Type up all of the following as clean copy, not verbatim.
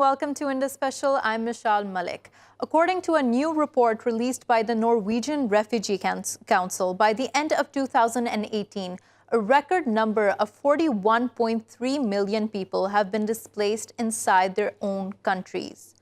welcome to Indus Special. I'm Meshal Malik. According to a new report released by the Norwegian Refugee Council, by the end of 2018, a record number of 41.3 million people have been displaced inside their own countries.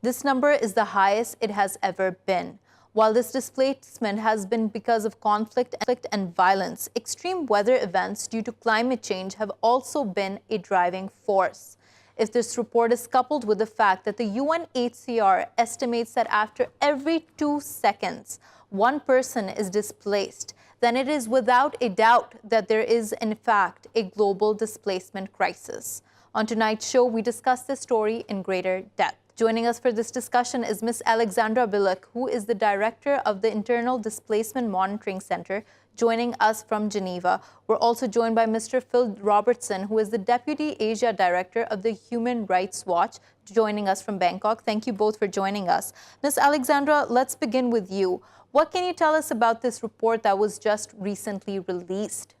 This number is the highest it has ever been. While this displacement has been because of conflict and violence, extreme weather events due to climate change have also been a driving force. If this report is coupled with the fact that the UNHCR estimates that after every 2 seconds, one person is displaced, then it is without a doubt that there is, in fact, a global displacement crisis. On tonight's show, we discuss this story in greater depth. Joining us for this discussion is Ms. Alexandra Bilak, who is the director of the Internal Displacement Monitoring Center, joining us from Geneva. We're also joined by Mr. Phill Robertson, who is the Deputy Asia Director of the Human Rights Watch, joining us from Bangkok. Thank you both for joining us. Ms. Alexandra, let's begin with you. What can you tell us about this report that was just recently released?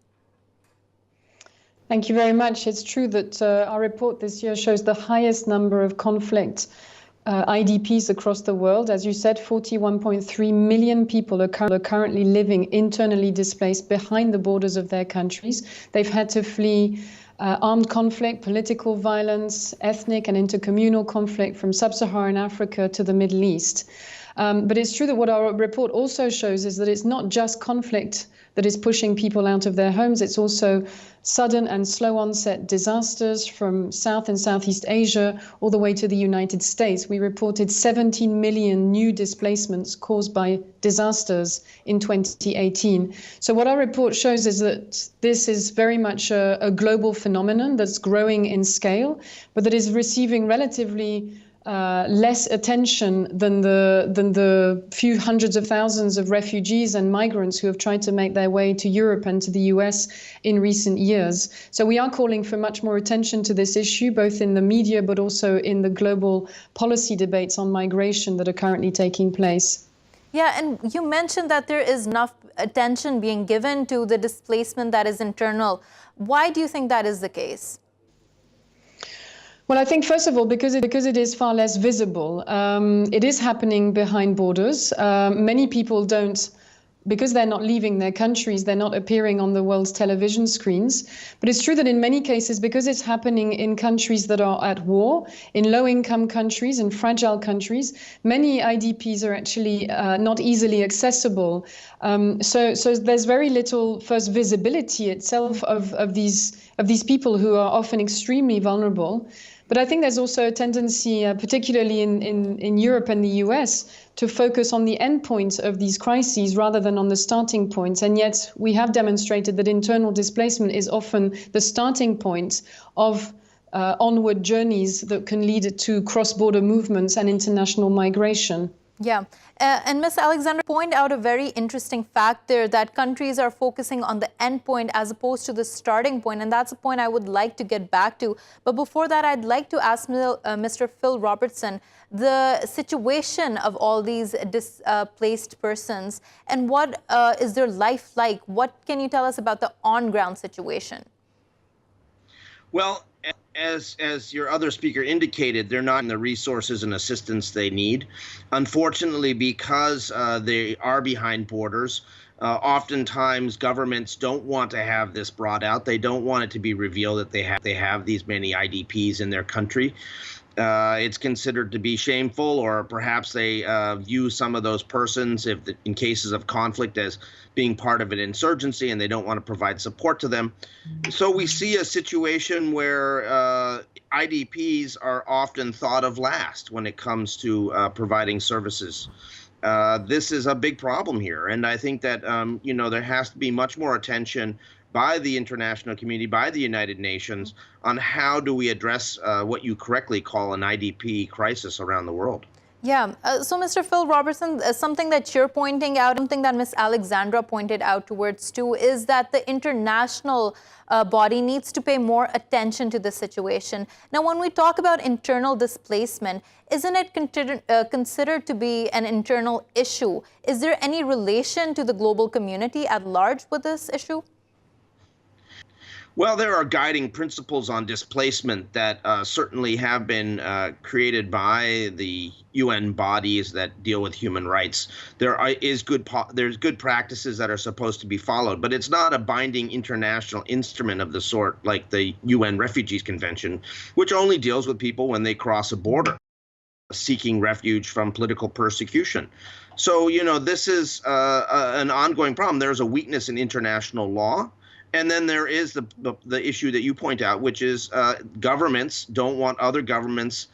Thank you very much. It's true that our report this year shows the highest number of conflict IDPs across the world. As you said, 41.3 million people are currently living internally displaced behind the borders of their countries. They've had to flee armed conflict, political violence, ethnic and intercommunal conflict from sub-Saharan Africa to the Middle East. But it's true that what our report also shows is that it's not just conflict that is pushing people out of their homes. It's also sudden and slow onset disasters from South and Southeast Asia all the way to the United States. We reported 17 million new displacements caused by disasters in 2018. So what our report shows is that this is very much a global phenomenon that's growing in scale, but that is receiving relatively less attention than the few hundreds of thousands of refugees and migrants who have tried to make their way to Europe and to the US in recent years. So we are calling for much more attention to this issue, both in the media, but also in the global policy debates on migration that are currently taking place. Yeah, and you mentioned that there is enough attention being given to the displacement that is internal. Why do you think that is the case? Well, I think, first of all, because it is far less visible. It is happening behind borders. Many people don't, because they're not leaving their countries, they're not appearing on the world's television screens. But it's true that in many cases, because it's happening in countries that are at war, in low-income countries, in fragile countries, many IDPs are actually not easily accessible. So there's very little, first, visibility itself of these people who are often extremely vulnerable. But I think there's also a tendency, particularly in Europe and the US, to focus on the end point of these crises rather than on the starting point. And yet we have demonstrated that internal displacement is often the starting point of onward journeys that can lead to cross-border movements and international migration. Yeah. And Ms. Alexandra, point out a very interesting fact there that countries are focusing on the end point as opposed to the starting point. And that's a point I would like to get back to. But before that, I'd like to ask Mr. Phill Robertson the situation of all these displaced persons and what is their life like? What can you tell us about the on-ground situation? Well, as your other speaker indicated, they're not in the resources and assistance they need. Unfortunately, because they are behind borders, oftentimes governments don't want to have this brought out. They don't want it to be revealed that they have these many IDPs in their country. It's considered to be shameful, or perhaps they view some of those persons, in cases of conflict, as being part of an insurgency, and they don't want to provide support to them. So we see a situation where IDPs are often thought of last when it comes to providing services. This is a big problem here, and I think that there has to be much more attention by the international community, by the United Nations, on how do we address what you correctly call an IDP crisis around the world. Yeah. So, Mr. Phill Robertson, something that you're pointing out, something that Ms. Alexandra pointed out towards too, is that the international body needs to pay more attention to the situation. Now, when we talk about internal displacement, isn't it considered to be an internal issue? Is there any relation to the global community at large with this issue? Well, there are guiding principles on displacement that certainly have been created by the UN bodies that deal with human rights. There's good practices that are supposed to be followed, but it's not a binding international instrument of the sort like the UN Refugees Convention, which only deals with people when they cross a border seeking refuge from political persecution. So, this is an ongoing problem. There's a weakness in international law. And then there is the issue that you point out, which is governments don't want other governments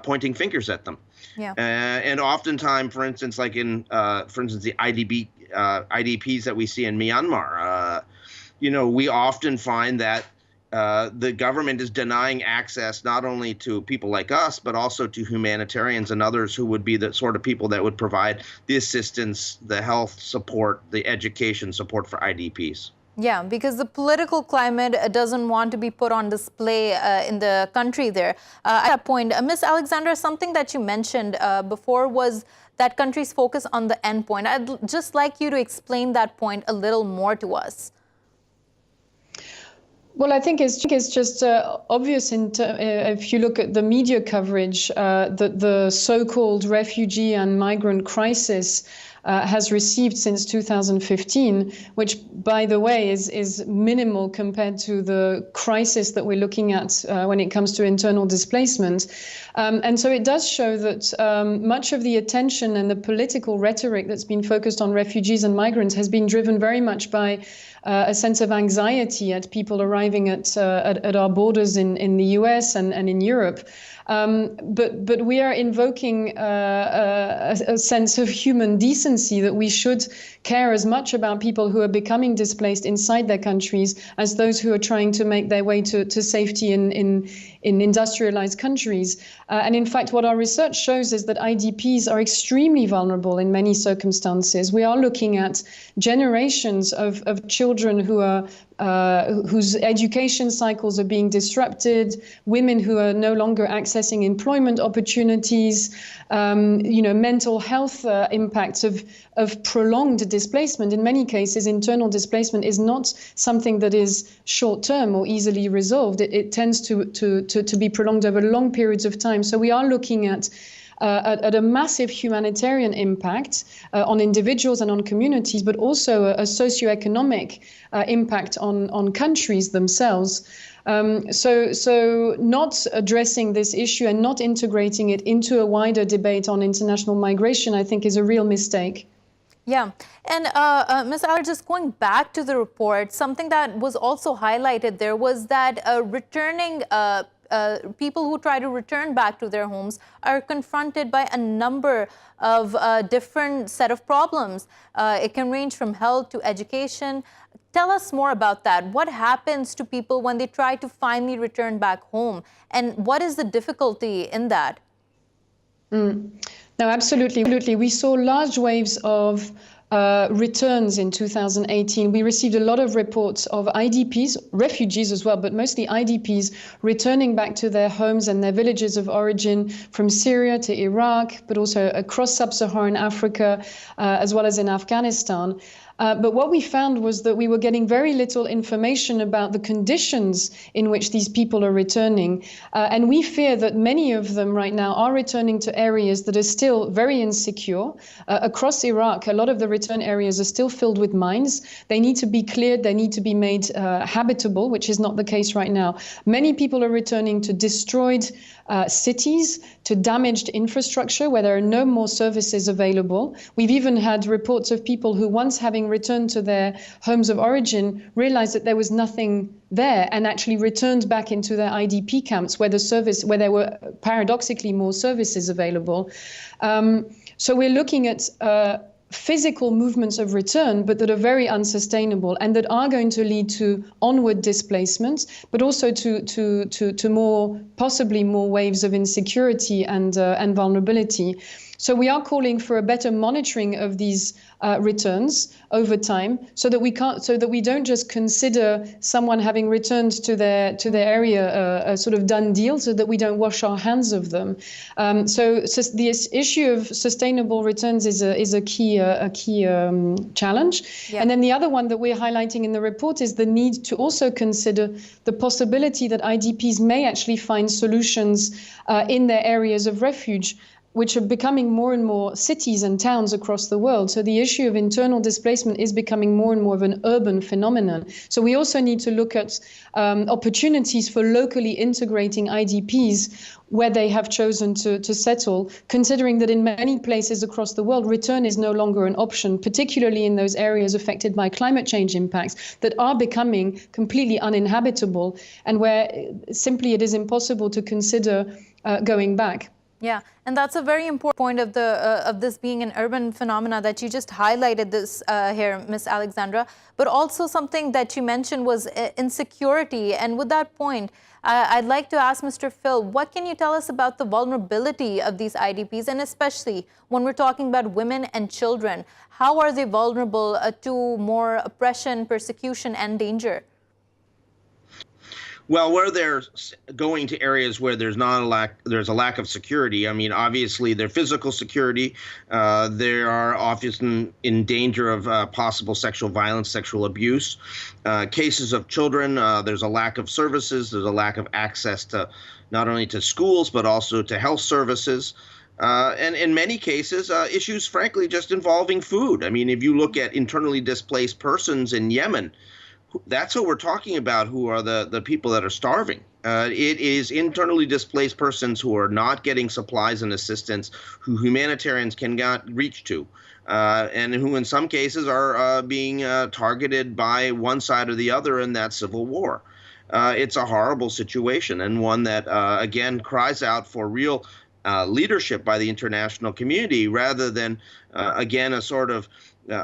pointing fingers at them. Yeah. And oftentimes, for instance, like the IDPs that we see in Myanmar, we often find that the government is denying access not only to people like us, but also to humanitarians and others who would be the sort of people that would provide the assistance, the health support, the education support for IDPs. Yeah, because the political climate doesn't want to be put on display in the country there. At that point, Ms. Alexandra, something that you mentioned before was that countries focus on the end point. I'd just like you to explain that point a little more to us. Well, I think it's just obvious if you look at the media coverage that the so-called refugee and migrant crisis has received since 2015, which, by the way, is minimal compared to the crisis that we're looking at when it comes to internal displacement. And so it does show that much of the attention and the political rhetoric that's been focused on refugees and migrants has been driven very much by a sense of anxiety at people arriving at our borders in the US and in Europe. But we are invoking a sense of human decency, that we should care as much about people who are becoming displaced inside their countries as those who are trying to make their way to safety in industrialized countries. And in fact, what our research shows is that IDPs are extremely vulnerable in many circumstances. We are looking at generations of children who are whose education cycles are being disrupted, women who are no longer accessing employment opportunities, mental health impacts of prolonged displacement. In many cases, internal displacement is not something that is short-term or easily resolved. It tends to be prolonged over long periods of time. So we are looking at a massive humanitarian impact on individuals and on communities, but also a socioeconomic impact on countries themselves. So not addressing this issue and not integrating it into a wider debate on international migration, I think, is a real mistake. Yeah. And Ms. Aller, just going back to the report, something that was also highlighted there was that returning people who try to return back to their homes are confronted by a number of different set of problems. It can range from health to education. Tell us more about that. What happens to people when they try to finally return back home? And what is the difficulty in that? No, absolutely. We saw large waves of returns in 2018. We received a lot of reports of IDPs, refugees as well, but mostly IDPs returning back to their homes and their villages of origin from Syria to Iraq, but also across sub-Saharan Africa, as well as in Afghanistan. But what we found was that we were getting very little information about the conditions in which these people are returning. And we fear that many of them right now are returning to areas that are still very insecure. Across Iraq, a lot of the return areas are still filled with mines. They need to be cleared. They need to be made habitable, which is not the case right now. Many people are returning to destroyed cities, to damaged infrastructure where there are no more services available. We've even had reports of people who, once having returned to their homes of origin, realized that there was nothing there and actually returned back into their IDP camps where there were paradoxically more services available. So we're looking at physical movements of return, but that are very unsustainable and that are going to lead to onward displacement, but also to possibly more waves of insecurity and vulnerability. So we are calling for a better monitoring of these returns over time, so that we don't just consider someone having returned to their area a sort of done deal, so that we don't wash our hands of them. So this issue of sustainable returns is a key challenge. Yeah. And then the other one that we're highlighting in the report is the need to also consider the possibility that IDPs may actually find solutions in their areas of refuge, which are becoming more and more cities and towns across the world. So the issue of internal displacement is becoming more and more of an urban phenomenon. So we also need to look at opportunities for locally integrating IDPs where they have chosen to settle, considering that in many places across the world, return is no longer an option, particularly in those areas affected by climate change impacts that are becoming completely uninhabitable, and where simply it is impossible to consider going back. Yeah, and that's a very important point of this being an urban phenomena that you just highlighted this here, Ms. Alexandra. But also something that you mentioned was insecurity. And with that point, I'd like to ask Mr. Phill, what can you tell us about the vulnerability of these IDPs, and especially when we're talking about women and children? How are they vulnerable to more oppression, persecution, and danger? Well, where they're going to areas where there's a lack of security. I mean, obviously, their physical security. They are often in danger of possible sexual violence, sexual abuse. Cases of children, there's a lack of services. There's a lack of access to not only to schools but also to health services. And in many cases, issues, frankly, just involving food. I mean, if you look at internally displaced persons in Yemen, that's what we're talking about, who are the people that are starving. It is internally displaced persons who are not getting supplies and assistance, who humanitarians cannot reach to, and who in some cases are being targeted by one side or the other in that civil war. It's a horrible situation, and one that, again, cries out for real leadership by the international community, rather than, again, a sort of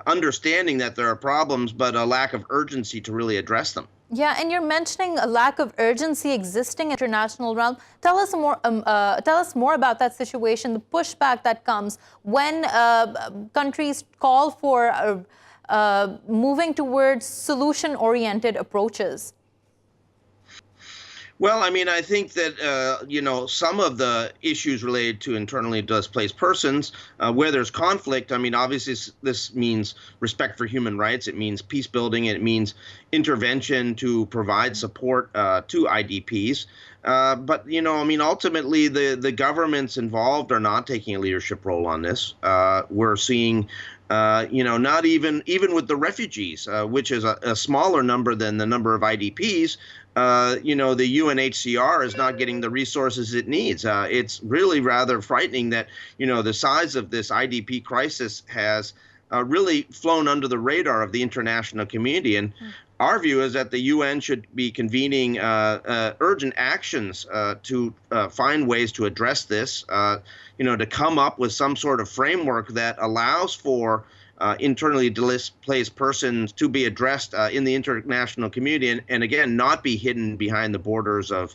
understanding that there are problems, but a lack of urgency to really address them. Yeah, and you're mentioning a lack of urgency existing in the international realm. Tell us more about that situation, the pushback that comes when countries call for moving towards solution-oriented approaches. Well, I mean, I think that, some of the issues related to internally displaced persons, where there's conflict, I mean, obviously this means respect for human rights. It means peace building. It means intervention to provide support to IDPs. But, I mean, ultimately, the governments involved are not taking a leadership role on this. We're seeing not even with the refugees, which is a smaller number than the number of IDPs, the UNHCR is not getting the resources it needs. It's really rather frightening that, the size of this IDP crisis has really flown under the radar of the international community. And our view is that the UN should be convening urgent actions to find ways to address this, to come up with some sort of framework that allows for internally displaced persons to be addressed in the international community, and again, not be hidden behind the borders of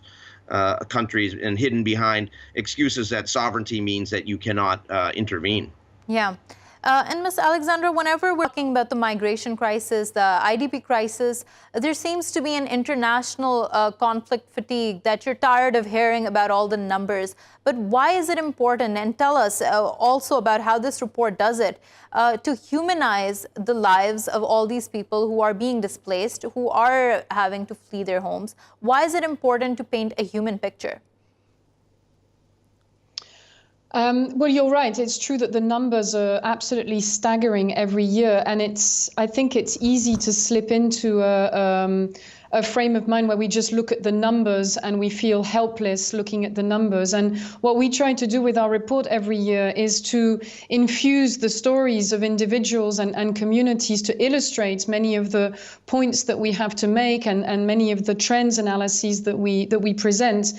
countries and hidden behind excuses that sovereignty means that you cannot intervene. Yeah. And Ms. Alexandra, whenever we're talking about the migration crisis, the IDP crisis, there seems to be an international conflict fatigue, that you're tired of hearing about all the numbers. But why is it important? And tell us also about how this report does it, to humanize the lives of all these people who are being displaced, who are having to flee their homes. Why is it important to paint a human picture? Well, you're right. It's true that the numbers are absolutely staggering every year. And I think it's easy to slip into a frame of mind where we just look at the numbers and we feel helpless looking at the numbers. And what we try to do with our report every year is to infuse the stories of individuals and communities to illustrate many of the points that we have to make, and many of the trends analyses that we present.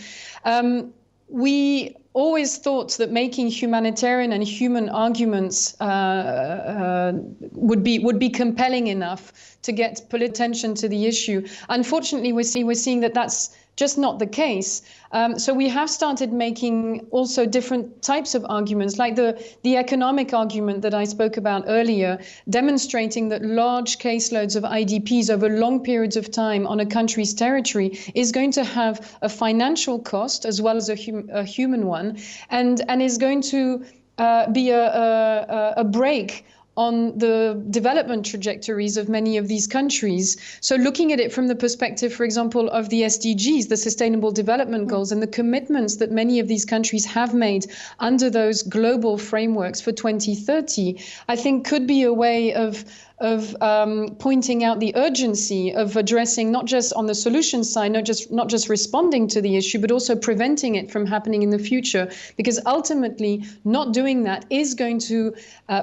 We always thought that making humanitarian and human arguments would be compelling enough to get political attention to the issue. Unfortunately, we're seeing that that's just not the case. So we have started making also different types of arguments, like the economic argument that I spoke about earlier, demonstrating that large caseloads of IDPs over long periods of time on a country's territory is going to have a financial cost as well as a human one, and is going to be a break on the development trajectories of many of these countries. So looking at it from the perspective, for example, of the SDGs, the Sustainable Development Goals, and the commitments that many of these countries have made under those global frameworks for 2030, I think could be a way of pointing out the urgency of addressing, not just on the solution side, not just responding to the issue, but also preventing it from happening in the future. Because ultimately, not doing that is going to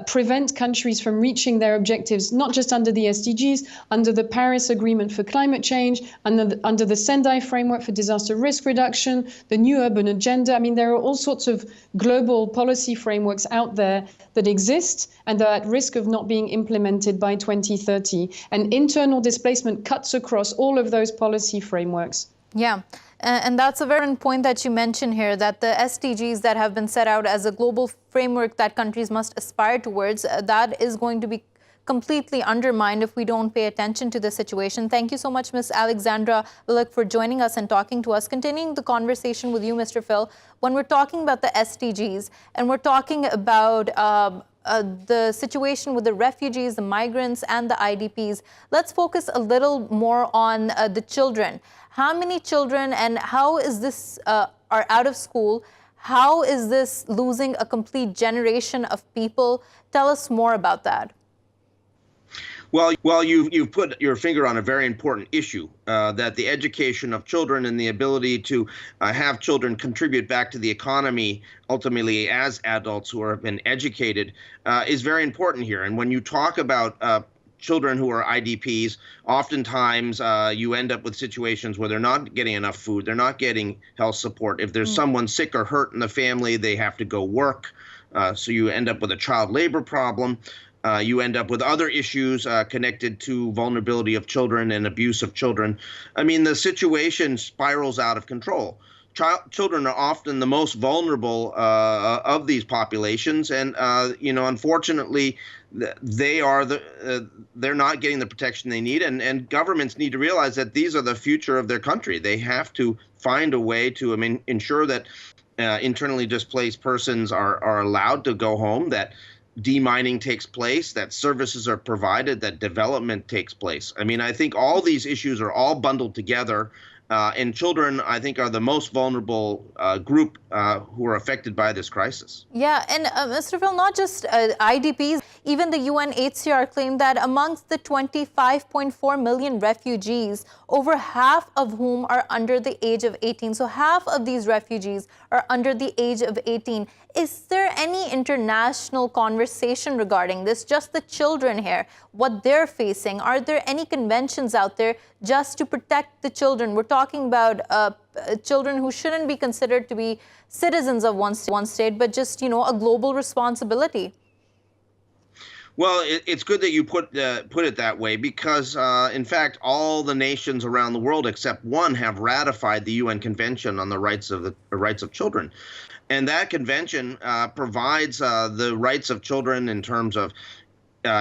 prevent countries from reaching their objectives, not just under the SDGs, under the Paris Agreement for climate change, under the Sendai Framework for disaster risk reduction, the New Urban Agenda. I mean, there are all sorts of global policy frameworks out there that exist and are at risk of not being implemented by 2030. And internal displacement cuts across all of those policy frameworks. Yeah. And that's a very important point that you mentioned here, that the SDGs that have been set out as a global framework that countries must aspire towards, that is going to be completely undermined if we don't pay attention to the situation. Thank you so much, Ms. Alexandra Bilak, for joining us and talking to us. Continuing the conversation with you, Mr. Phill, when we're talking about the SDGs and we're talking about the situation with the refugees, the migrants, and the IDPs, let's focus a little more on the children. How many children and how is this are out of school? How is this losing a complete generation of people? Tell us more about that. Well, you've put your finger on a very important issue, that the education of children and the ability to have children contribute back to the economy, ultimately as adults who have been educated, is very important here. And when you talk about children who are IDPs, oftentimes you end up with situations where they're not getting enough food, they're not getting health support. If there's someone sick or hurt in the family, they have to go work. So you end up with a child labor problem. You end up with other issues connected to vulnerability of children and abuse of children. I mean, the situation spirals out of control. Children are often the most vulnerable of these populations, and unfortunately, they're not getting the protection they need, and governments need to realize that these are the future of their country. They have to find a way to ensure that internally displaced persons are allowed to go home, that demining takes place, that services are provided, that development takes place. I mean, I think all these issues are all bundled together, and children, I think, are the most vulnerable group who are affected by this crisis. Yeah, and Mr. Phill, not just IDPs, even the UNHCR claimed that amongst the 25.4 million refugees, over half of whom are under the age of 18. So half of these refugees are under the age of 18. Is there any international conversation regarding this? Just the children here, what they're facing? Are there any conventions out there just to protect the children? We're talking about children who shouldn't be considered to be citizens of one state, but just, a global responsibility. Well, it's good that you put it that way, because, in fact, all the nations around the world except one have ratified the UN Convention on the rights of children. And that convention provides the rights of children in terms of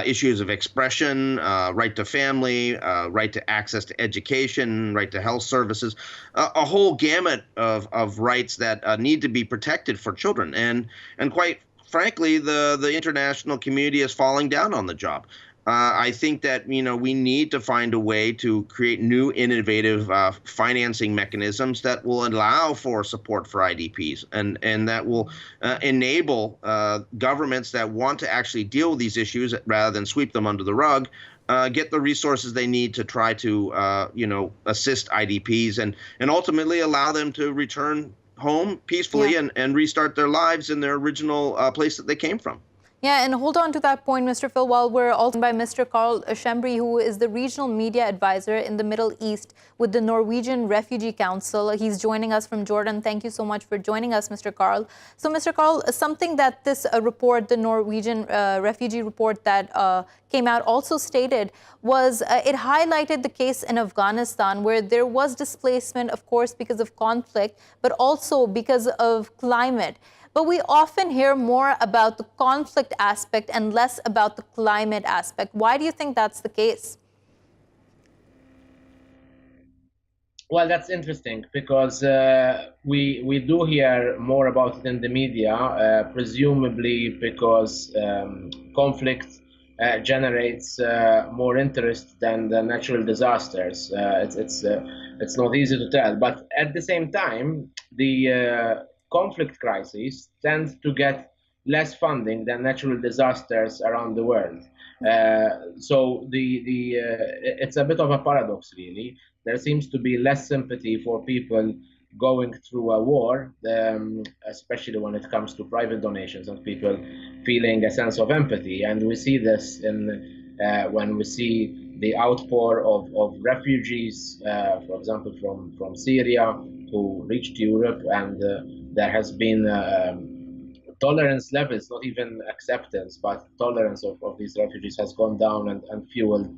issues of expression, right to family, right to access to education, right to health services, a whole gamut of rights that need to be protected for children. And quite frankly, the international community is falling down on the job. I think that, we need to find a way to create new innovative financing mechanisms that will allow for support for IDPs and that will enable governments that want to actually deal with these issues rather than sweep them under the rug, get the resources they need to try to, assist IDPs and ultimately allow them to return home peacefully and restart their lives in their original place that they came from. Yeah, and hold on to that point, Mr. Phill, while we're also by Mr. Karl Schembri, who is the regional media advisor in the Middle East with the Norwegian Refugee Council. He's joining us from Jordan. Thank you so much for joining us, Mr. Karl. So, Mr. Karl, something that this report, the Norwegian refugee report that came out also stated was it highlighted the case in Afghanistan where there was displacement, of course, because of conflict, but also because of climate. But we often hear more about the conflict aspect and less about the climate aspect. Why do you think that's the case? Well, that's interesting because we do hear more about it in the media, presumably because conflict generates more interest than the natural disasters. It's not easy to tell, but at the same time, the conflict crises tend to get less funding than natural disasters around the world. So it's a bit of a paradox, really. There seems to be less sympathy for people going through a war, especially when it comes to private donations and people feeling a sense of empathy. And we see this when we see the outpour of refugees, for example, from Syria, who reached Europe, and there has been tolerance levels, not even acceptance, but tolerance of these refugees has gone down and fueled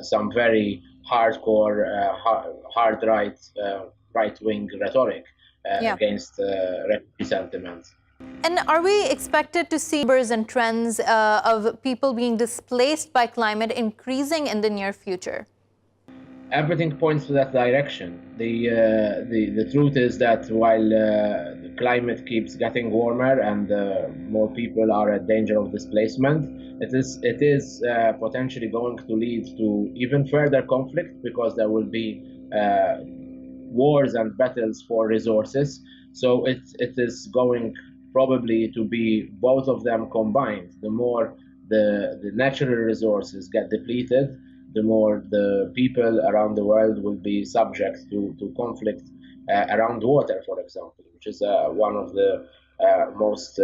some very hardcore, hard right-wing rhetoric against refugee sentiments. And are we expected to see numbers and trends of people being displaced by climate increasing in the near future? Everything points to that direction. The truth is that while the climate keeps getting warmer and more people are at danger of displacement, it is potentially going to lead to even further conflict because there will be wars and battles for resources. So it is going probably to be both of them combined. The more the natural resources get depleted, the more the people around the world will be subject to conflict around water, for example, which is one of the most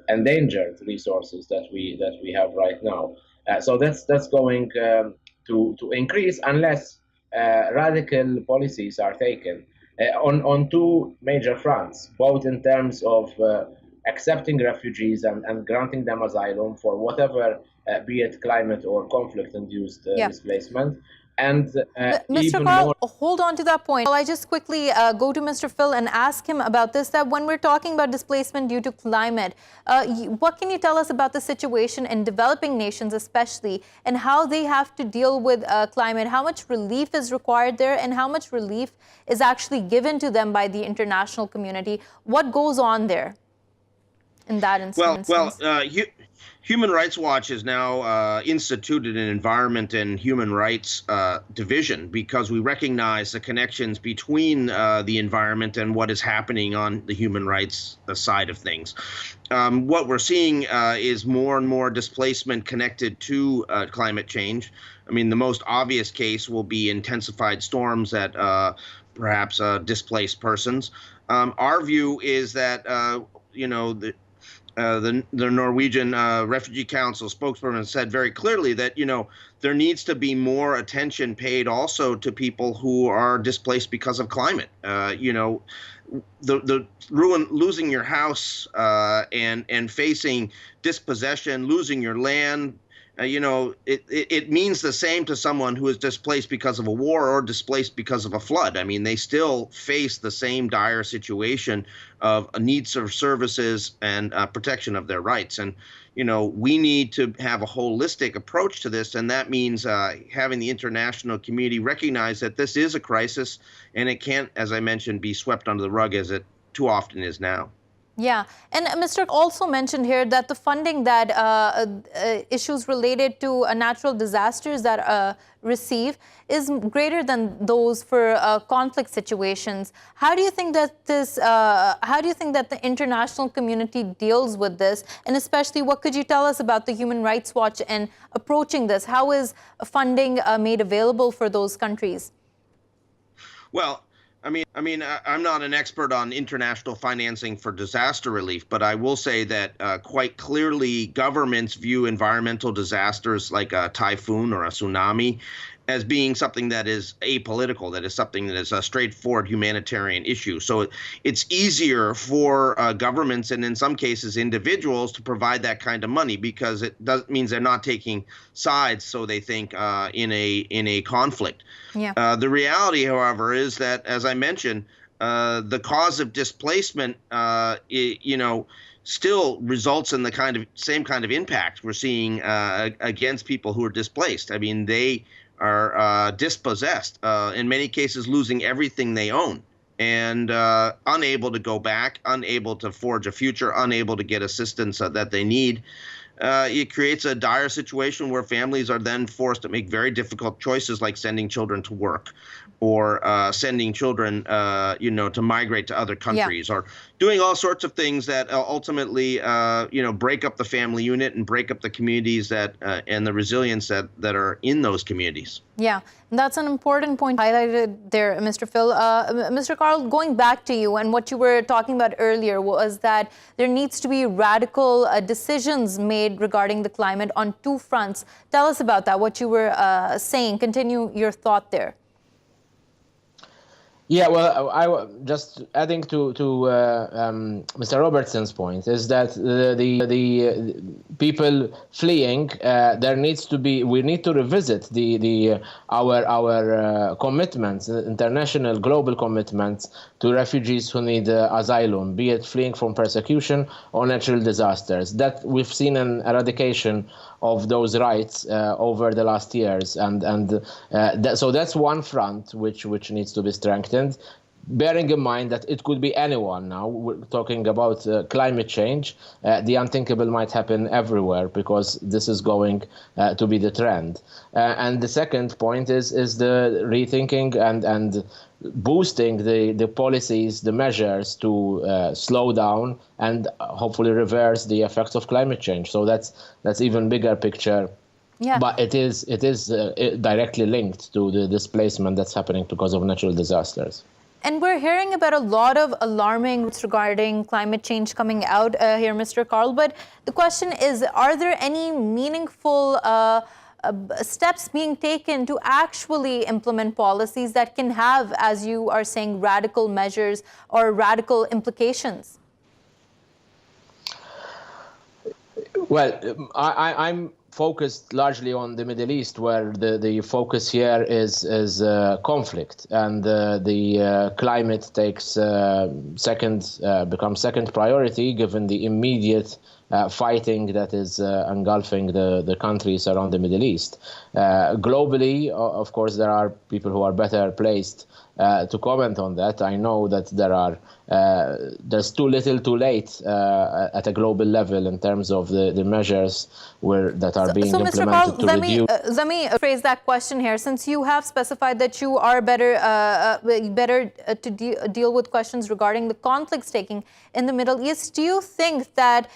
endangered resources that we have right now. So that's going to increase unless radical policies are taken on two major fronts, both in terms of accepting refugees and granting them asylum for whatever, be it climate or conflict-induced displacement. And Mr. Karl, hold on to that point. Well, I just quickly go to Mr. Phill and ask him about this, that when we're talking about displacement due to climate, what can you tell us about the situation in developing nations especially, and how they have to deal with climate? How much relief is required there, and how much relief is actually given to them by the international community? What goes on there in that instance? Human Rights Watch has now instituted an environment and human rights division because we recognize the connections between the environment and what is happening on the human rights side of things. What we're seeing is more and more displacement connected to climate change. I mean, the most obvious case will be intensified storms that perhaps displace persons. Our view is that, the Norwegian Refugee Council spokesperson said very clearly that, there needs to be more attention paid also to people who are displaced because of climate. Losing your house and facing dispossession, losing your land, it means the same to someone who is displaced because of a war or displaced because of a flood. I mean, they still face the same dire situation of needs of services and protection of their rights. And, we need to have a holistic approach to this. And that means having the international community recognize that this is a crisis and it can't, as I mentioned, be swept under the rug as it too often is now. Yeah, and Mr. also mentioned here that the funding that issues related to natural disasters that receive is greater than those for conflict situations. How do you think that the international community deals with this? And especially, what could you tell us about the Human Rights Watch and approaching this? How is funding made available for those countries? Well, I mean, I'm not an expert on international financing for disaster relief, but I will say that quite clearly governments view environmental disasters like a typhoon or a tsunami as being something that is apolitical, that is something that is a straightforward humanitarian issue. So it's easier for governments and in some cases individuals to provide that kind of money because it means they're not taking sides, so they think, in a conflict. Yeah. The reality, however, is that, as I mentioned, the cause of displacement, still results in the same kind of impact we're seeing against people who are displaced. I mean, they are dispossessed, in many cases losing everything they own and unable to go back, unable to forge a future, unable to get assistance that they need. It creates a dire situation where families are then forced to make very difficult choices like sending children to work or sending children, to migrate to other countries or doing all sorts of things that ultimately, break up the family unit and break up the communities and the resilience that are in those communities. Yeah, that's an important point highlighted there, Mr. Phill. Mr. Karl, going back to you and what you were talking about earlier was that there needs to be radical decisions made regarding the climate on two fronts. Tell us about that, what you were saying. Continue your thought there. Yeah, well, I just adding to Mr. Robertson's point is that the people fleeing, we need to revisit our commitments, international global commitments to refugees who need asylum, be it fleeing from persecution or natural disasters. That we've seen an eradication of those rights over the last years, so that's one front which needs to be strengthened. Bearing in mind that it could be anyone now, we're talking about climate change, the unthinkable might happen everywhere because this is going to be the trend. And the second point is the rethinking and boosting the policies, the measures to slow down and hopefully reverse the effects of climate change. So that's even bigger picture. Yeah. But it is directly linked to the displacement that's happening because of natural disasters. And we're hearing about a lot of alarming regarding climate change coming out here, Mr. Karl. But the question is, are there any meaningful steps being taken to actually implement policies that can have, as you are saying, radical measures or radical implications? Well, I'm focused largely on the Middle East, where the focus here is conflict, and the climate becomes second priority given the immediate fighting that is engulfing the countries around the Middle East. Globally, of course, there are people who are better placed to comment on that. I know that there's too little too late at a global level in terms of the measures that are being implemented. Mr. Karl, to reduce. let me phrase that question here. Since you have specified that you are better to deal with questions regarding the conflicts taking in the Middle East, do you think that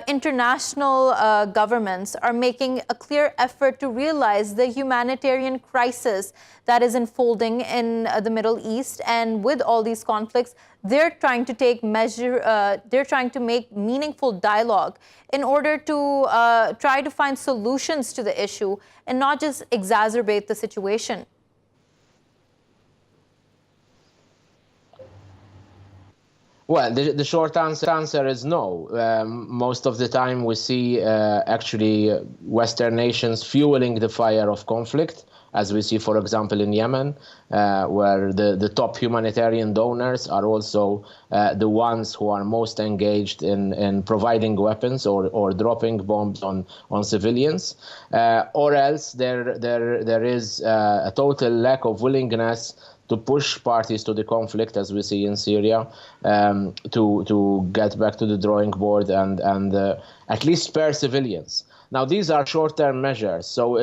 international governments are making a clear effort to realize the humanitarian crisis that is unfolding in the Middle East, and with all these conflicts, they're trying to they're trying to make meaningful dialogue in order to try to find solutions to the issue and not just exacerbate the situation? Well, the short answer is no. Most of the time we see actually Western nations fueling the fire of conflict, as we see, for example, in Yemen, where the top humanitarian donors are also the ones who are most engaged in providing weapons or dropping bombs on civilians. Or else there is a total lack of willingness to push parties to the conflict, as we see in Syria, to get back to the drawing board and at least spare civilians. Now, these are short-term measures, so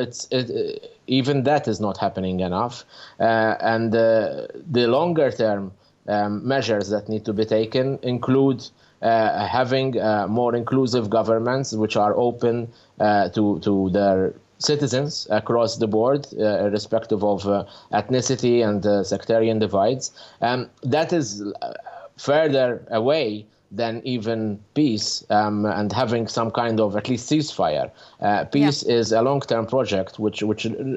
even that is not happening enough. And the longer-term measures that need to be taken include having more inclusive governments which are open to their citizens across the board, irrespective of ethnicity and sectarian divides. That is further away than even peace and having some kind of at least ceasefire. Peace is a long-term project which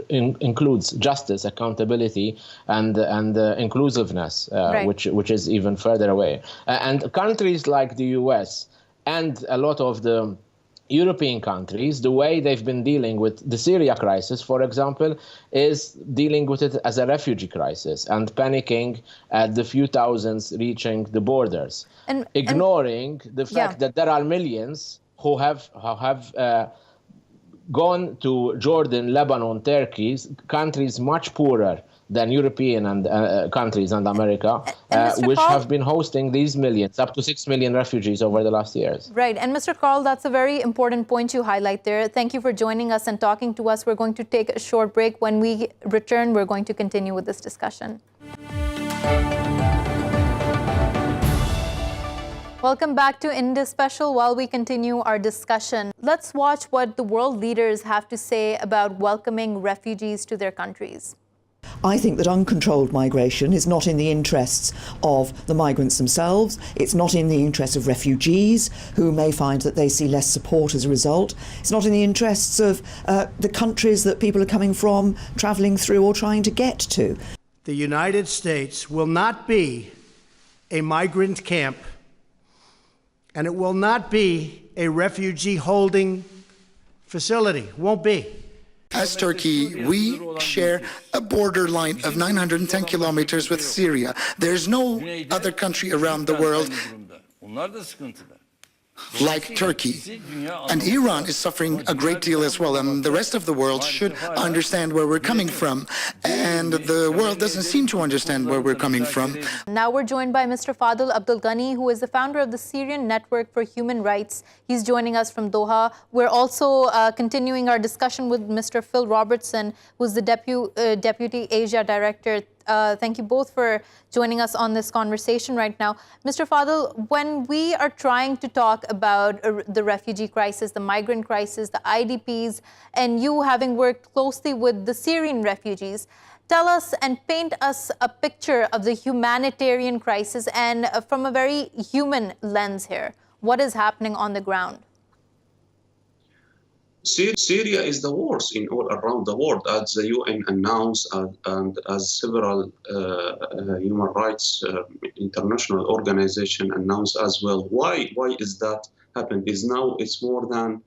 includes justice, accountability, and inclusiveness, which is even further away. And countries like the US and a lot of the European countries, the way they've been dealing with the Syria crisis, for example, is dealing with it as a refugee crisis and panicking at the few thousands reaching the borders, ignoring the fact that there are millions who have gone to Jordan, Lebanon, Turkey, countries much poorer than European and countries and America, which have been hosting these millions, up to 6 million refugees over the last years. Right. And Mr. Karl, that's a very important point you highlight there. Thank you for joining us and talking to us. We're going to take a short break. When we return, we're going to continue with this discussion. Welcome back to Indus Special. While we continue our discussion, let's watch what the world leaders have to say about welcoming refugees to their countries. I think that uncontrolled migration is not in the interests of the migrants themselves. It's not in the interests of refugees, who may find that they see less support as a result. It's not in the interests of the countries that people are coming from, travelling through or trying to get to. The United States will not be a migrant camp, and it will not be a refugee holding facility. Won't be. As Turkey, we share a borderline of 910 kilometers with Syria. There's no other country around the world like Turkey. And Iran is suffering a great deal as well. And the rest of the world should understand where we're coming from. And the world doesn't seem to understand where we're coming from. Now we're joined by Mr. Fadel Abdul Ghany, who is the founder of the Syrian Network for Human Rights. He's joining us from Doha. We're also continuing our discussion with Mr. Phill Robertson, who's the Deputy Asia Director. Thank you both for joining us on this conversation right now. Mr. Fadel, when we are trying to talk about the refugee crisis, the migrant crisis, the IDPs, and you having worked closely with the Syrian refugees, tell us and paint us a picture of the humanitarian crisis and from a very human lens here. What is happening on the ground? Syria is the worst in all around the world, as the UN announced and as several human rights international organizations announced as well. Why is that happened? Is now it's more than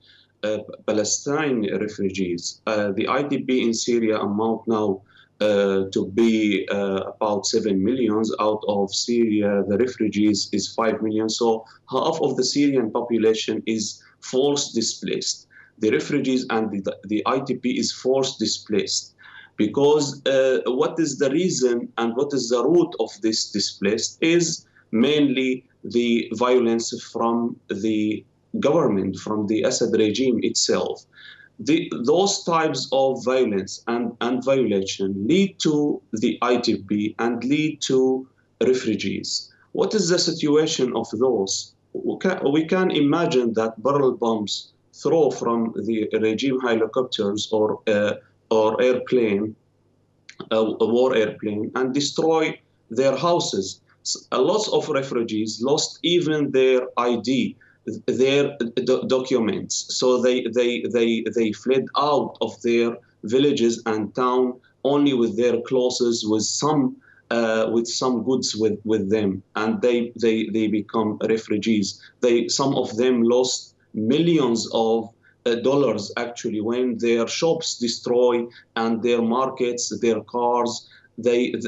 Palestine refugees. The IDP in Syria amount now to be about 7 million. Out of Syria, the refugees is 5 million. So half of the Syrian population is forced displaced. The refugees and the IDP is forced displaced, because what is the reason and what is the root of this displaced is mainly the violence from the government, from the Assad regime itself. Those types of violence and violation lead to the IDP and lead to refugees. What is the situation of those? We can imagine that barrel bombs throw from the regime helicopters or airplane, a war airplane, and destroy their houses. A lot of refugees lost even their ID, their documents. So they fled out of their villages and town only with their clothes, with some goods with them, and they become refugees. Some of them lost millions of dollars actually when their shops destroy and their markets, their cars.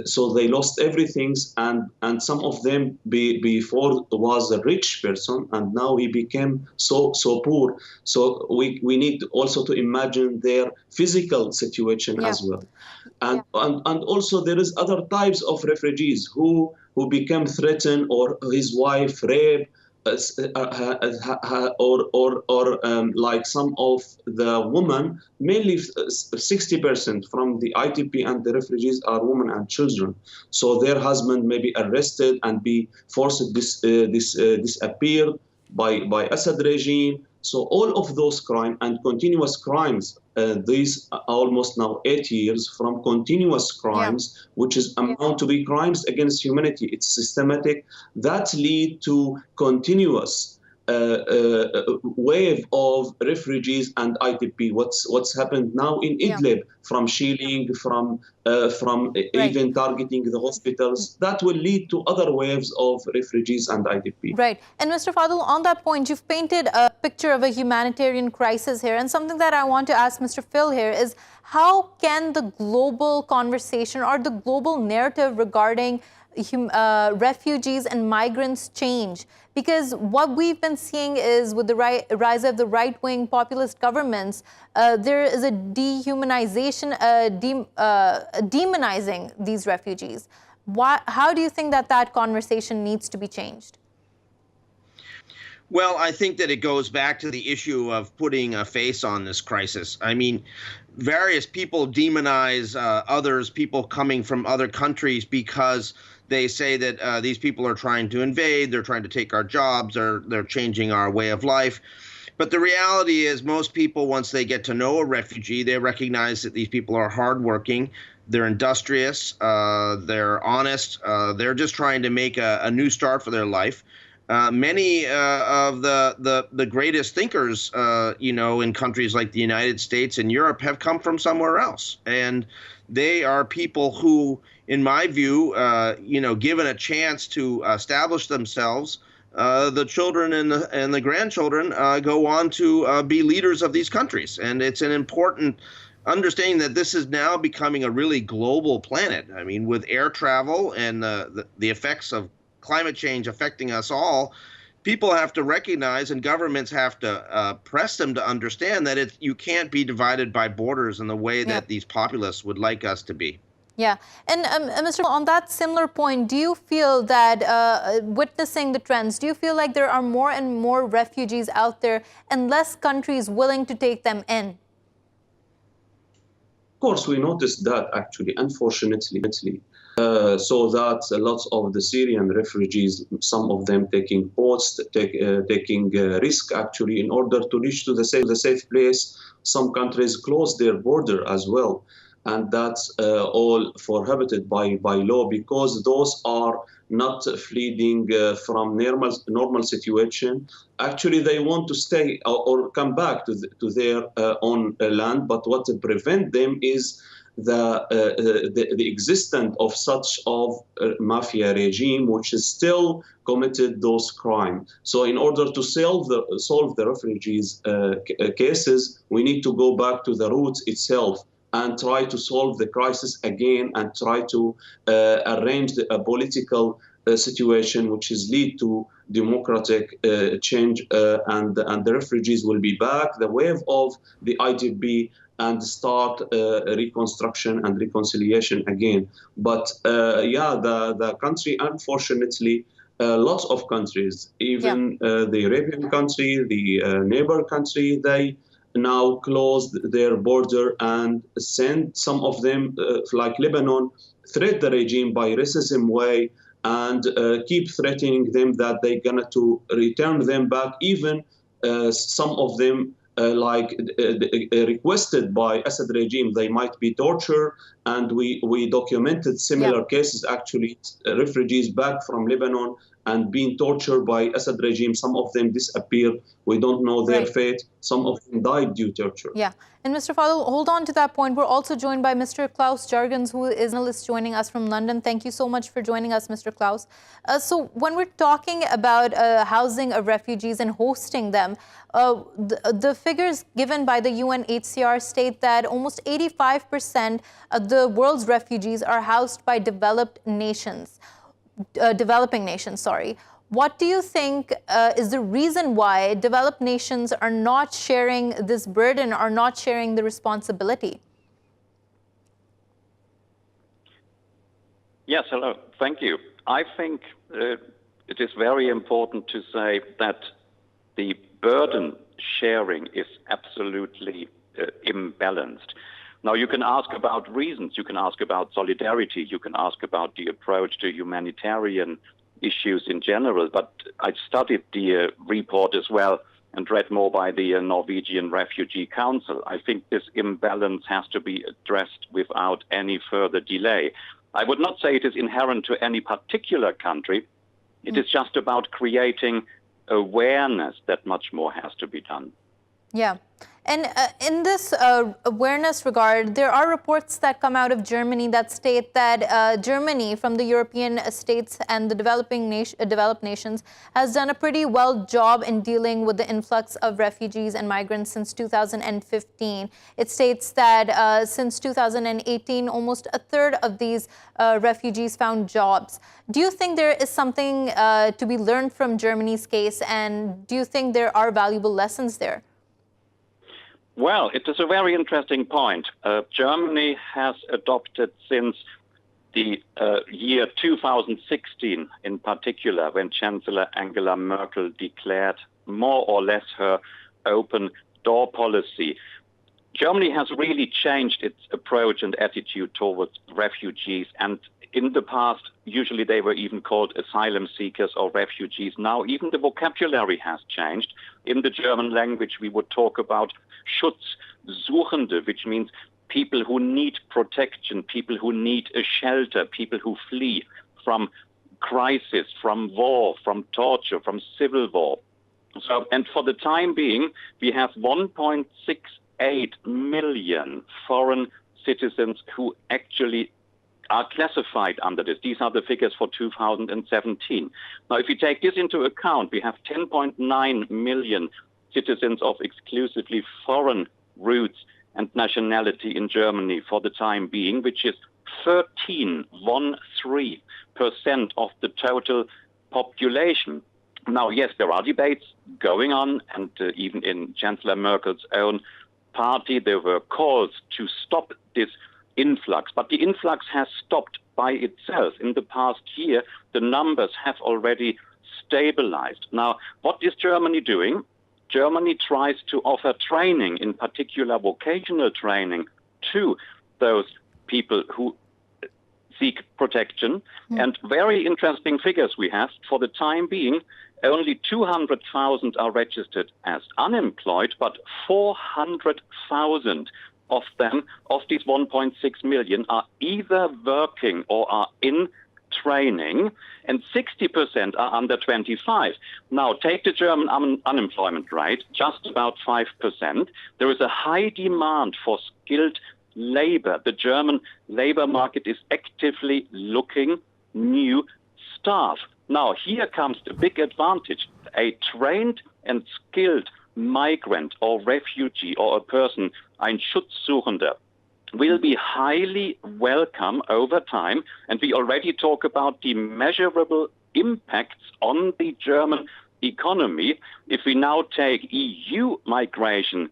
So they lost everything, and some of them before was a rich person and now he became so poor. So we need also to imagine their physical situation as well. And also there is other types of refugees who become threatened or his wife raped, or like some of the women, mainly 60% from the IDP and the refugees are women and children. So their husband may be arrested and be forced disappeared by Assad regime, So all of those crimes and continuous crimes, these are almost now 8 years from continuous crimes, which is amount to be crimes against humanity. It's systematic. That lead to continuous wave of refugees and IDP. What's happened now in Idlib, from shelling, from even targeting the hospitals, that will lead to other waves of refugees and IDP. Right. And Mr. Fadel, on that point, you've painted a picture of a humanitarian crisis here. And something that I want to ask Mr. Phill here is, how can the global conversation or the global narrative regarding refugees and migrants change? Because what we've been seeing is, with the rise of the right-wing populist governments, there is a dehumanization, demonizing these refugees. How do you think that conversation needs to be changed? Well, I think that it goes back to the issue of putting a face on this crisis. I mean, various people demonize others, people coming from other countries, because they say that these people are trying to invade, they're trying to take our jobs, or they're changing our way of life. But the reality is, most people, once they get to know a refugee, they recognize that these people are hardworking, they're industrious, they're honest, they're just trying to make a new start for their life. Many of the greatest thinkers, in countries like the United States and Europe have come from somewhere else. And they are people who, in my view, given a chance to establish themselves, the children and the grandchildren go on to be leaders of these countries. And it's an important understanding that this is now becoming a really global planet. I mean, with air travel and the effects of climate change affecting us all, people have to recognize, and governments have to press them to understand, that you can't be divided by borders in the way that these populists would like us to be. Yeah. And Mr. on that similar point, do you feel that, witnessing the trends, do you feel like there are more and more refugees out there and less countries willing to take them in? Of course, we noticed that, actually, unfortunately. So that lots of the Syrian refugees, some of them taking boats, taking risk, actually, in order to reach to the safe place. Some countries close their border as well. And that's all prohibited by law, because those are not fleeing from normal situation. Actually, they want to stay or come back to their own land. But what prevents them is the existence of such mafia regime, which is still committed those crimes. So in order to solve the refugees cases, we need to go back to the roots itself and try to solve the crisis again, and try to arrange a political situation which is lead to democratic change, and the refugees will be back, the wave of the IDP, and start reconstruction and reconciliation again. But the country, unfortunately, lots of countries, even the Arabian country, the neighbor country, they now closed their border and send some of them, like Lebanon, threat the regime by racism way, and keep threatening them that they're gonna to return them back. Even some of them, requested by Assad regime, they might be tortured, and we documented similar cases, actually, refugees back from Lebanon and being tortured by Assad regime. Some of them disappeared. We don't know their fate. Some of them died due to torture. Yeah. And Mr. Fadel, hold on to that point. We're also joined by Mr. Klaus Jurgens, who is an analyst joining us from London. Thank you so much for joining us, Mr. Klaus. So when we're talking about housing of refugees and hosting them, the figures given by the UNHCR state that almost 85% of the world's refugees are housed by developing nations. What do you think is the reason why developed nations are not sharing this burden, are not sharing the responsibility? Yes, hello. Thank you. I think it is very important to say that the burden sharing is absolutely imbalanced. Now, you can ask about reasons, you can ask about solidarity, you can ask about the approach to humanitarian issues in general, but I studied the report as well and read more by the Norwegian Refugee Council. I think this imbalance has to be addressed without any further delay. I would not say it is inherent to any particular country. It is just about creating awareness that much more has to be done. Yeah. And in this awareness regard, there are reports that come out of Germany that state that Germany, from the European states and the developed nations, has done a pretty well job in dealing with the influx of refugees and migrants since 2015. It states that since 2018, almost a third of these refugees found jobs. Do you think there is something to be learned from Germany's case, and do you think there are valuable lessons there? Well, it is a very interesting point. Germany has adopted since the year 2016, in particular, when Chancellor Angela Merkel declared more or less her open door policy. Germany has really changed its approach and attitude towards refugees. And in the past, usually they were even called asylum seekers or refugees. Now, even the vocabulary has changed. In the German language, we would talk about Schutzsuchende, which means people who need protection, people who need a shelter, people who flee from crisis, from war, from torture, from civil war. So, and for the time being, we have 1.68 million foreign citizens who actually are classified under this. These are the figures for 2017. Now, if you take this into account, we have 10.9 million citizens of exclusively foreign roots and nationality in Germany for the time being, which is 13% of the total population. Now, yes, there are debates going on, and even in Chancellor Merkel's own party, there were calls to stop this influx. But the influx has stopped by itself. In the past year, the numbers have already stabilized. Now, what is Germany doing? Germany tries to offer training, in particular vocational training, to those people who seek protection. And very interesting figures we have. For the time being, only 200,000 are registered as unemployed, but 400,000 of them, of these 1.6 million, are either working or are in training, and 60% are under 25. Now, take the German unemployment rate, just about 5%. There is a high demand for skilled labor. The German labor market is actively looking new staff. Now, here comes the big advantage. A trained and skilled migrant or refugee or a person, ein Schutzsuchender, will be highly welcome over time. And we already talk about the measurable impacts on the German economy if we now take EU migration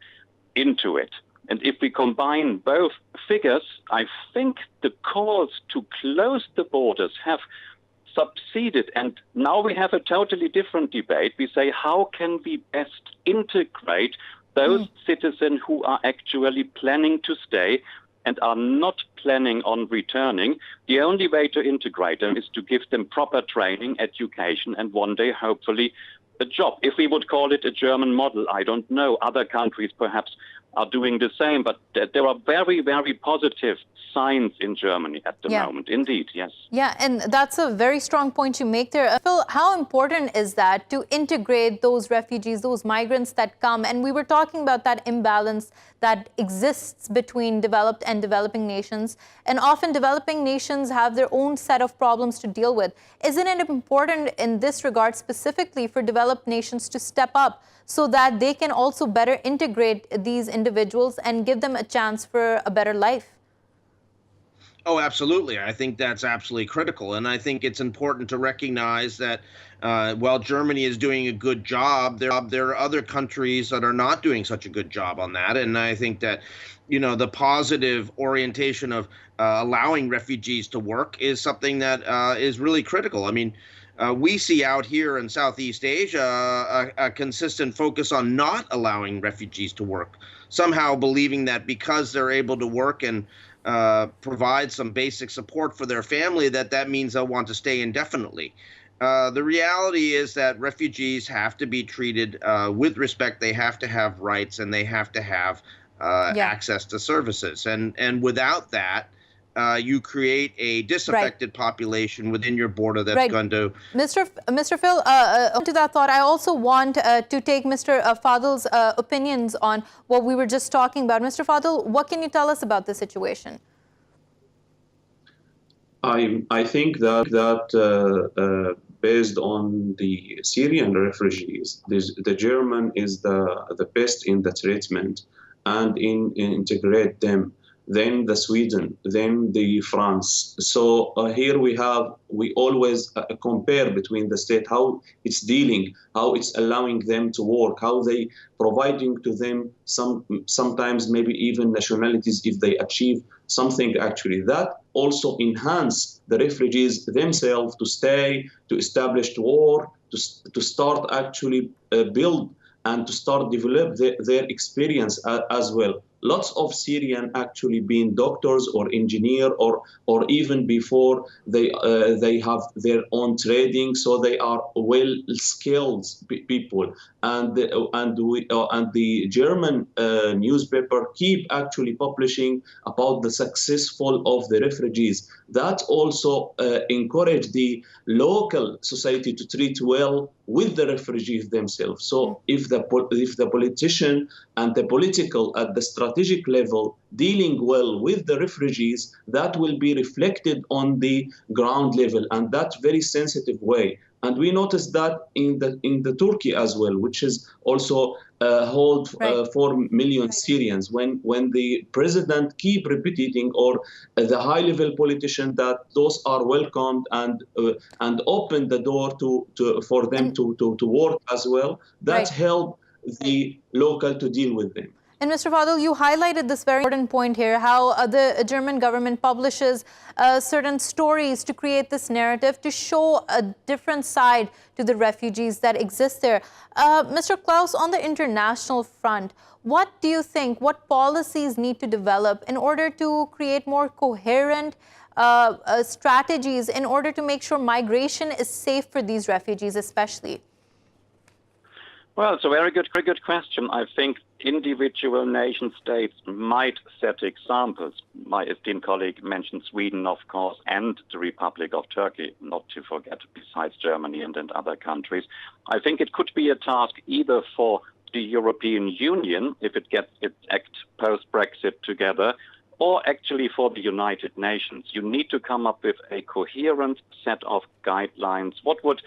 into it. And if we combine both figures, I think the calls to close the borders have succeeded. And now we have a totally different debate. We say, how can we best integrate those citizens who are actually planning to stay and are not planning on returning? The only way to integrate them is to give them proper training, education, and one day, hopefully, a job. If we would call it a German model, I don't know. Other countries perhaps are doing the same, but there are very, very positive signs in Germany at the moment. Indeed, yes. Yeah, and that's a very strong point you make there. Phill, how important is that to integrate those refugees, those migrants that come? And we were talking about that imbalance that exists between developed and developing nations. And often developing nations have their own set of problems to deal with. Isn't it important in this regard specifically for developed nations to step up so that they can also better integrate these individuals and give them a chance for a better life? Oh, absolutely. I think that's absolutely critical. And I think it's important to recognize that while Germany is doing a good job, there are other countries that are not doing such a good job on that. And I think that, you know, the positive orientation of allowing refugees to work is something that is really critical. I mean, we see out here in Southeast Asia a consistent focus on not allowing refugees to work, somehow believing that because they're able to work and provide some basic support for their family, that means they'll want to stay indefinitely. The reality is that refugees have to be treated with respect. They have to have rights, and they have to have access to services. And without that, you create a disaffected population within your border that's going to... Mr. Phill, to that thought, I also want to take Mr. Fadel's opinions on what we were just talking about. Mr. Fadel, what can you tell us about the situation? I think that based on the Syrian refugees, the German is the best in the treatment and in integrate them. Then the Sweden, then the France. So here we always compare between the state, how it's dealing, how it's allowing them to work, how they providing to them sometimes maybe even nationalities if they achieve something actually. That also enhance the refugees themselves to stay, to establish to work, to start actually build and to start develop their experience as well. Lots of Syrian actually being doctors or engineer or even before they have their own trading, so they are well skilled people. And the German newspaper keep actually publishing about the successful of the refugees. That also encourage the local society to treat well with the refugees themselves. So if the politician and the political at the strategic level dealing well with the refugees, that will be reflected on the ground level, and that's very sensitive way. And we noticed that in the Turkey as well, which is also hold 4 million Syrians. When the president keep repeating, or the high-level politician, that those are welcomed and open the door for them to work as well, that help the local to deal with them. And Mr. Fadel, you highlighted this very important point here, how the German government publishes certain stories to create this narrative, to show a different side to the refugees that exist there. Mr. Claus, on the international front, what do you think, what policies need to develop in order to create more coherent strategies in order to make sure migration is safe for these refugees especially? Well, it's a very good question. I think individual nation states might set examples. My esteemed colleague mentioned Sweden, of course, and the Republic of Turkey, not to forget, besides Germany and other countries. I think it could be a task either for the European Union, if it gets its act post-Brexit together, or actually for the United Nations. You need to come up with a coherent set of guidelines. What would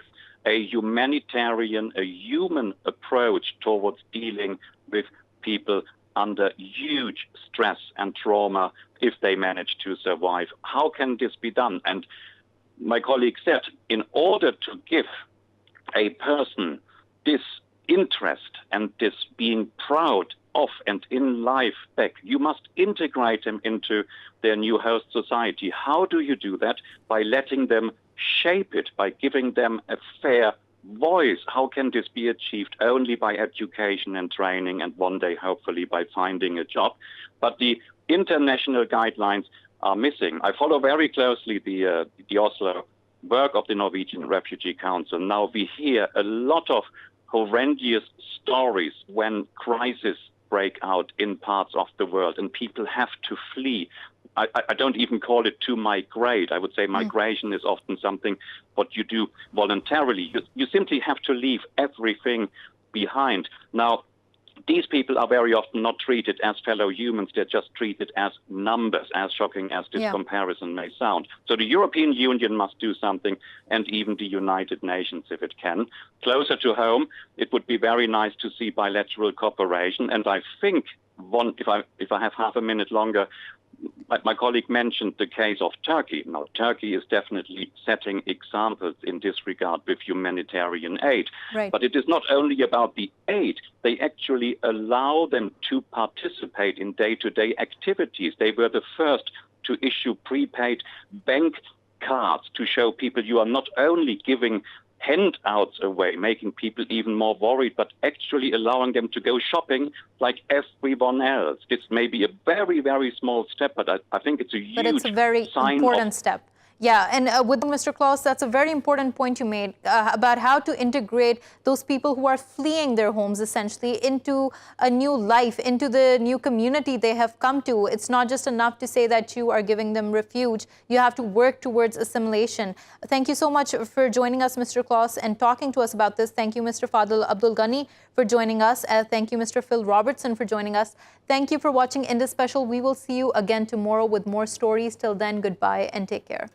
a humanitarian, a human approach towards dealing with people under huge stress and trauma if they manage to survive? How can this be done? And my colleague said, in order to give a person this interest and this being proud of and in life back, you must integrate them into their new host society. How do you do that? By letting them shape it, by giving them a fair voice. How can this be achieved? Only by education and training, and one day hopefully by finding a job. But the international guidelines are missing. I follow very closely the Osler work of the Norwegian Refugee Council. Now we hear a lot of horrendous stories when crises break out in parts of the world and people have to flee. I don't even call it to migrate. I would say migration is often something what you do voluntarily. You simply have to leave everything behind. Now, these people are very often not treated as fellow humans. They're just treated as numbers, as shocking as this comparison may sound. So the European Union must do something, and even the United Nations, if it can. Closer to home, it would be very nice to see bilateral cooperation. And I think, if I have half a minute longer, my colleague mentioned the case of Turkey. Now, Turkey is definitely setting examples in this regard with humanitarian aid. Right. But it is not only about the aid. They actually allow them to participate in day-to-day activities. They were the first to issue prepaid bank cards to show people you are not only giving handouts away, making people even more worried, but actually allowing them to go shopping like everyone else. This may be a very, very small step, but I think it's a huge But it's a very sign important step. Yeah, and with Mr. Claus, that's a very important point you made about how to integrate those people who are fleeing their homes essentially into a new life, into the new community they have come to. It's not just enough to say that you are giving them refuge. You have to work towards assimilation. Thank you so much for joining us, Mr. Claus, and talking to us about this. Thank you, Mr. Fadel Abdul Ghany, for joining us. Thank you, Mr. Phill Robertson, for joining us. Thank you for watching Indus Special. We will see you again tomorrow with more stories. Till then, goodbye and take care.